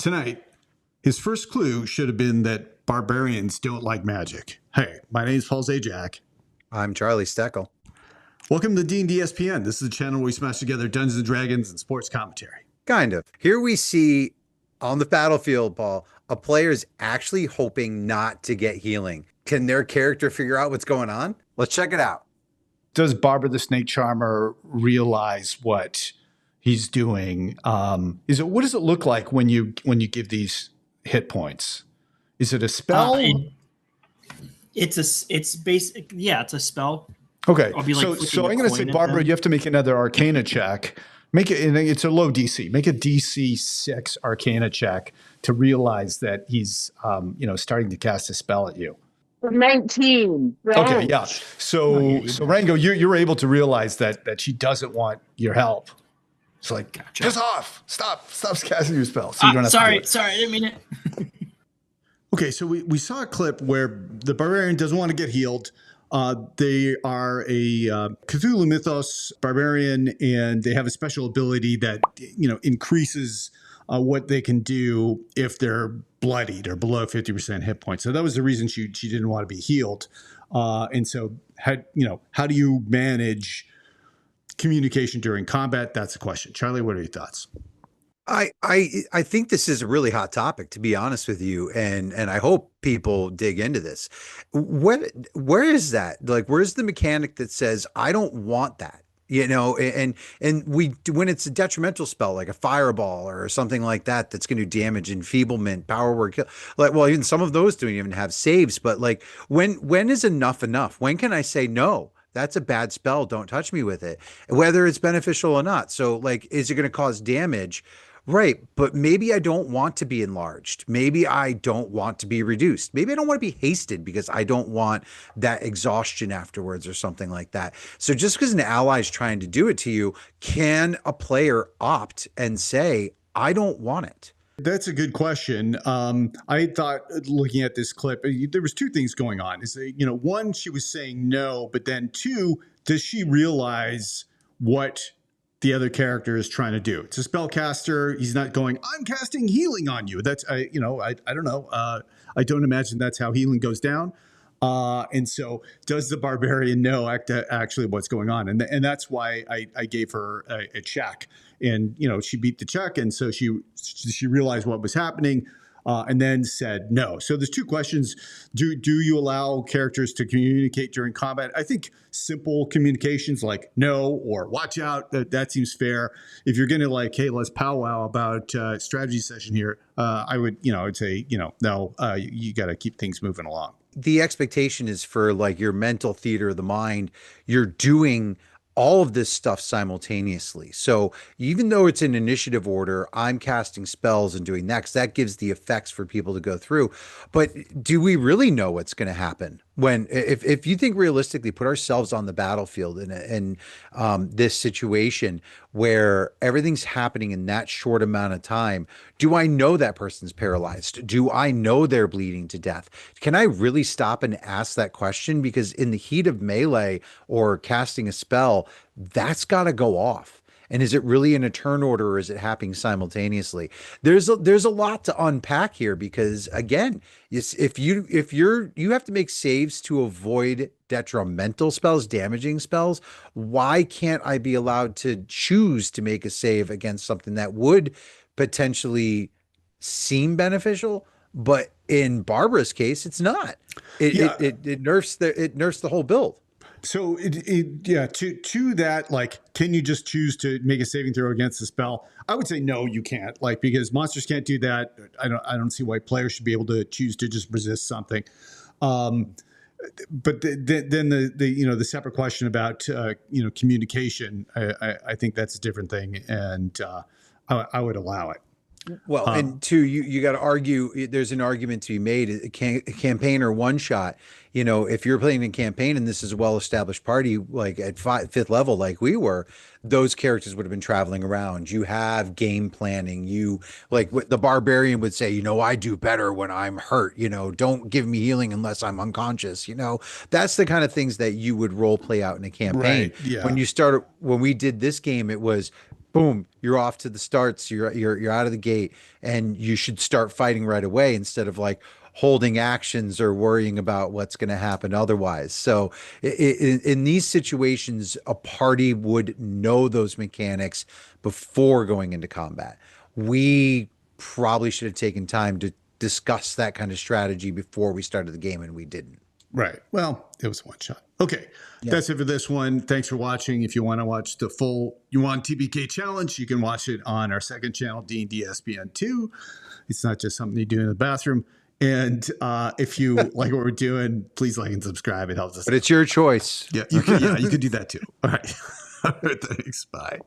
Tonight, his first clue should have been that barbarians don't like magic. Hey, my name is Paul Zajac. I'm Charlie Steckel. Welcome to DnDSPN. This is a channel where we smash together Dungeons and Dragons and sports commentary. Kind of. Here we see on the battlefield, Paul, a player's actually hoping not to get healing. Can their character figure out what's going on? Let's check it out. Does Barbara the Snake Charmer realize what he's doing? What does it look like when you give these hit points? Is it a spell? It's a spell. Okay, I'll be like so I'm going to say, Barbara, you have to make another Arcana check. Make it. It's a low DC. Make a DC 6 Arcana check to realize that he's, starting to cast a spell at you. 19. Right. Okay, yeah. So Rango, you're able to realize that she doesn't want your help. It's like, gotcha. Piss off! Stop casting your spell. So you don't have sorry, to do it. I didn't mean it. Okay, so we saw a clip where the barbarian doesn't want to get healed. They are a Cthulhu Mythos Barbarian, and they have a special ability that increases what they can do if they're bloodied or below 50% hit points. So that was the reason she didn't want to be healed. And so how do you manage communication during combat? That's the question. Charlie, what are your thoughts? I think this is a really hot topic, to be honest with you, and I hope people dig into this. Where is that? Like, where's the mechanic that says I don't want that? And when it's a detrimental spell like a fireball or something like that that's going to do damage, enfeeblement, power word, even some of those don't even have saves. But like, when is enough enough? When can I say no? That's a bad spell. Don't touch me with it, whether it's beneficial or not. So like, is it going to cause damage? Right. But maybe I don't want to be enlarged. Maybe I don't want to be reduced. Maybe I don't want to be hasted because I don't want that exhaustion afterwards or something like that. So just because an ally is trying to do it to you, can a player opt and say, I don't want it? That's a good question. I thought, looking at this clip, there was two things going on. One, she was saying no, but then two, does she realize what the other character is trying to do? It's a spellcaster. He's not going, I'm casting healing on you. That's, I don't know. I don't imagine that's how healing goes down. And so does the barbarian know actually what's going on? And that's why I gave her a check. And, she beat the check. And so she realized what was happening and then said no. So there's two questions. Do you allow characters to communicate during combat? I think simple communications like no or watch out, that seems fair. If you're going to like, hey, let's powwow about strategy session here, I would say, no, you got to keep things moving along. The expectation is for like your mental theater of the mind, you're doing all of this stuff simultaneously. So even though it's in initiative order, I'm casting spells and doing that because that gives the effects for people to go through. But do we really know what's going to happen? If you think realistically, put ourselves on the battlefield in this situation where everything's happening in that short amount of time, do I know that person's paralyzed? Do I know they're bleeding to death? Can I really stop and ask that question? Because in the heat of melee or casting a spell, that's got to go off. And is it really in a turn order or is it happening simultaneously? There's a lot to unpack here because again, if you have to make saves to avoid detrimental spells, damaging spells, why can't I be allowed to choose to make a save against something that would potentially seem beneficial? But in Barbara's case, it's not. It nerfs the whole build. So to that, like, can you just choose to make a saving throw against the spell? I would say no, you can't, because monsters can't do that. I don't see why players should be able to choose to just resist something. But then the separate question about communication, I think that's a different thing, and I would allow it. Well, and two, you got to argue. There's an argument to be made. A campaign or one shot. If you're playing a campaign and this is a well-established party, like at fifth level, like we were, those characters would have been traveling around. You have game planning. You like what the barbarian would say. I do better when I'm hurt. Don't give me healing unless I'm unconscious. That's the kind of things that you would role play out in a campaign. Right, yeah. When we did this game, it was boom, you're off to the starts. You're out of the gate, and you should start fighting right away instead of like holding actions or worrying about what's going to happen otherwise. So in these situations, a party would know those mechanics before going into combat. We probably should have taken time to discuss that kind of strategy before we started the game, and we didn't. Right. Well, it was one shot. Okay. That's it for this one. Thanks for watching. If you want to watch the full Yuan TBK challenge, you can watch it on our second channel, DnDSPN 2. It's not just something you do in the bathroom. And if you like what we're doing, please like and subscribe. It helps us. But it's your choice. Yeah, you can do that too. All right. Thanks. Bye.